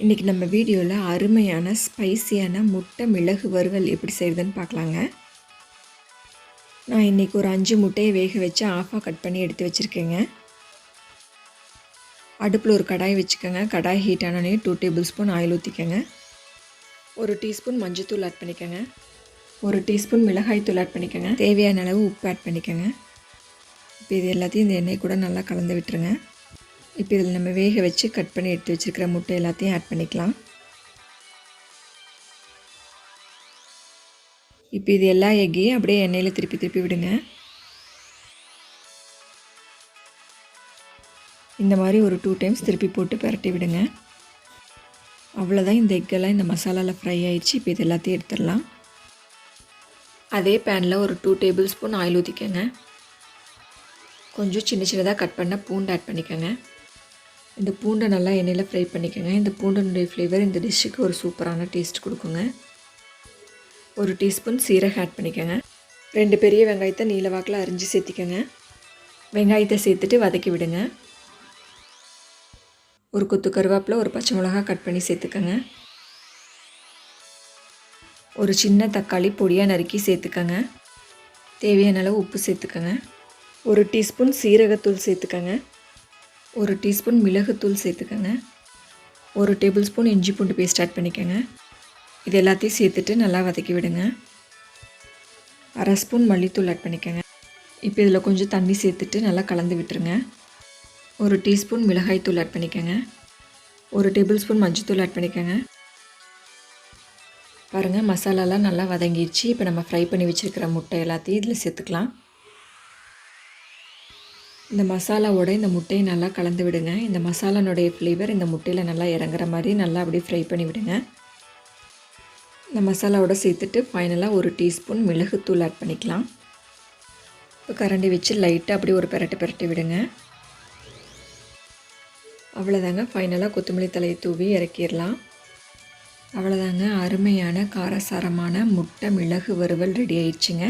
இன்றைக்கி நம்ம வீடியோவில் அருமையான ஸ்பைசியான முட்டை மிளகு வறுவல் எப்படி செய்கிறதுன்னு பார்க்கலாங்க. நான் இன்றைக்கி ஒரு 5 முட்டையை வேக வச்சு ஆஃபாக கட் பண்ணி எடுத்து வச்சுருக்கேங்க. அடுப்பில் ஒரு கடாய் வச்சுக்கோங்க. கடாய் ஹீட் ஆனோடனே 2 டேபிள் ஸ்பூன் ஆயில் ஊற்றிக்கோங்க. 1 டீஸ்பூன் மஞ்சத்தூள் ஆட் பண்ணிக்கோங்க. 1 டீஸ்பூன் மிளகாய் தூள் ஆட் பண்ணிக்கோங்க. தேவையான அளவு உப்பு ஆட் பண்ணிக்கோங்க. இப்போ இது எல்லாத்தையும் இந்த எண்ணெய் கூட நல்லா கலந்து விட்டுருங்க. இப்போ இதில் நம்ம வேக வச்சு கட் பண்ணி எடுத்து வச்சுருக்கிற முட்டை எல்லாத்தையும் ஆட் பண்ணிக்கலாம். இப்போ இது எல்லா எக்கையும் அப்படியே எண்ணெயில் திருப்பி விடுங்க. இந்த மாதிரி ஒரு 2 டைம்ஸ் திருப்பி போட்டு பரட்டி விடுங்க. அவ்வளோதான், இந்த எக்கெல்லாம் இந்த மசாலாவில் ஃப்ரை ஆயிடுச்சு. இப்போ இது எல்லாத்தையும் எடுத்துடலாம். அதே பேனில் ஒரு 2 டேபிள் ஸ்பூன் ஆயில் ஊற்றிக்கோங்க. கொஞ்சம் சின்னதாக கட் பண்ண பூண்டு ஆட் பண்ணிக்கோங்க. இந்த பூண்டை நல்லா எண்ணெயில் ஃப்ரை பண்ணிக்கோங்க. இந்த பூண்டனுடைய ஃப்ளேவர் இந்த டிஷ்ஷுக்கு ஒரு சூப்பரான டேஸ்ட் கொடுக்குங்க. 1 டீஸ்பூன் சீரகம் ஆட் பண்ணிக்கோங்க. 2 பெரிய வெங்காயத்தை நீல வாக்கில் அரிஞ்சு சேர்த்திக்கோங்க. வெங்காயத்தை சேர்த்துட்டு வதக்கி விடுங்க. ஒரு கொத்து கருவேப்பிலை, ஒரு பச்சை மிளகாய் கட் பண்ணி சேர்த்துக்கோங்க. ஒரு சின்ன தக்காளி பொடியாக நறுக்கி சேர்த்துக்கோங்க. தேவையான அளவு உப்பு சேர்த்துக்கோங்க. 1 டீஸ்பூன் சீரகத்தூள் சேர்த்துக்கோங்க. 1 டீஸ்பூன் மிளகுத்தூள் சேர்த்துக்கோங்க. 1 டேபிள் ஸ்பூன் இஞ்சி பூண்டு பேஸ்ட் ஆட் பண்ணிக்கோங்க. இது எல்லாத்தையும் சேர்த்துட்டு நல்லா வதக்கி விடுங்க. 1/2 ஸ்பூன் மல்லித்தூள் ஆட் பண்ணிக்கோங்க. இப்போ இதில் கொஞ்சம் தண்ணி சேர்த்துட்டு நல்லா கலந்து விட்டுருங்க. 1 டீஸ்பூன் மிளகாய் தூள் ஆட் பண்ணிக்கோங்க. 1 டேபிள் ஸ்பூன் மஞ்சத்தூள் ஆட் பண்ணிக்கோங்க. பாருங்கள், மசாலாலாம் நல்லா வதங்கிடுச்சு. இப்போ நம்ம ஃப்ரை பண்ணி வச்சுருக்கிற முட்டை எல்லாத்தையும் இதில் சேர்த்துக்கலாம். இந்த மசாலாவோட இந்த முட்டையை நல்லா கலந்து விடுங்க. இந்த மசாலானுடைய ஃப்ளேவர் இந்த முட்டையில் நல்லா இறங்குற மாதிரி நல்லா அப்படியே ஃப்ரை பண்ணி விடுங்க. இந்த மசாலாவோட சேர்த்துட்டு ஃபைனலாக 1 டீஸ்பூன் மிளகுத்தூள் ஆட் பண்ணிக்கலாம். இப்போ கரண்டி வச்சு லைட்டாக அப்படியே ஒரு பெரட்டி விடுங்க. அவ்வளோதாங்க, ஃபைனலாக கொத்தமல்லி தலையை தூவி இறக்கிடலாம். அவ்வளோதாங்க, அருமையான காரசாரமான முட்டை மிளகு வறுவல் ரெடி ஆயிடுச்சுங்க.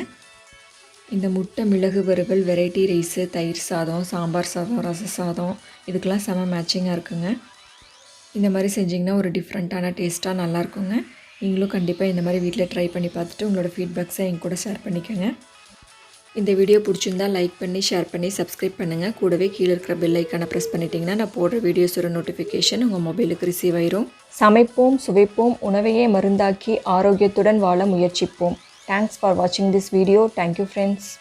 இந்த முட்டை மிளகு வறுவல் வெரைட்டி ரைஸு, தயிர் சாதம், சாம்பார் சாதம், ரச சாதம் இதுக்கெலாம் செம மேட்சிங்காக இருக்குங்க. இந்த மாதிரி செஞ்சிங்கன்னா ஒரு டிஃப்ரெண்ட்டான டேஸ்ட்டாக நல்லாயிருக்குங்க. நீங்களும் கண்டிப்பாக இந்த மாதிரி வீட்டில் ட்ரை பண்ணி பார்த்துட்டு உங்களோட ஃபீட்பேக்ஸை என் கூட ஷேர் பண்ணிக்கோங்க. இந்த வீடியோ பிடிச்சிருந்தால் லைக் பண்ணி ஷேர் பண்ணி சப்ஸ்கிரைப் பண்ணுங்கள். கூடவே கீழே இருக்கிற பெல் ஐக்கானை ப்ரெஸ் பண்ணிட்டீங்கன்னா நான் போடுற வீடியோஸோட நோட்டிஃபிகேஷன் உங்கள் மொபைலுக்கு ரிசீவ் ஆயிரும். சமைப்போம், சுவைப்போம், உணவையே மருந்தாக்கி ஆரோக்கியத்துடன் வாழ முயற்சிப்போம். Thanks for watching this video. Thank you, friends.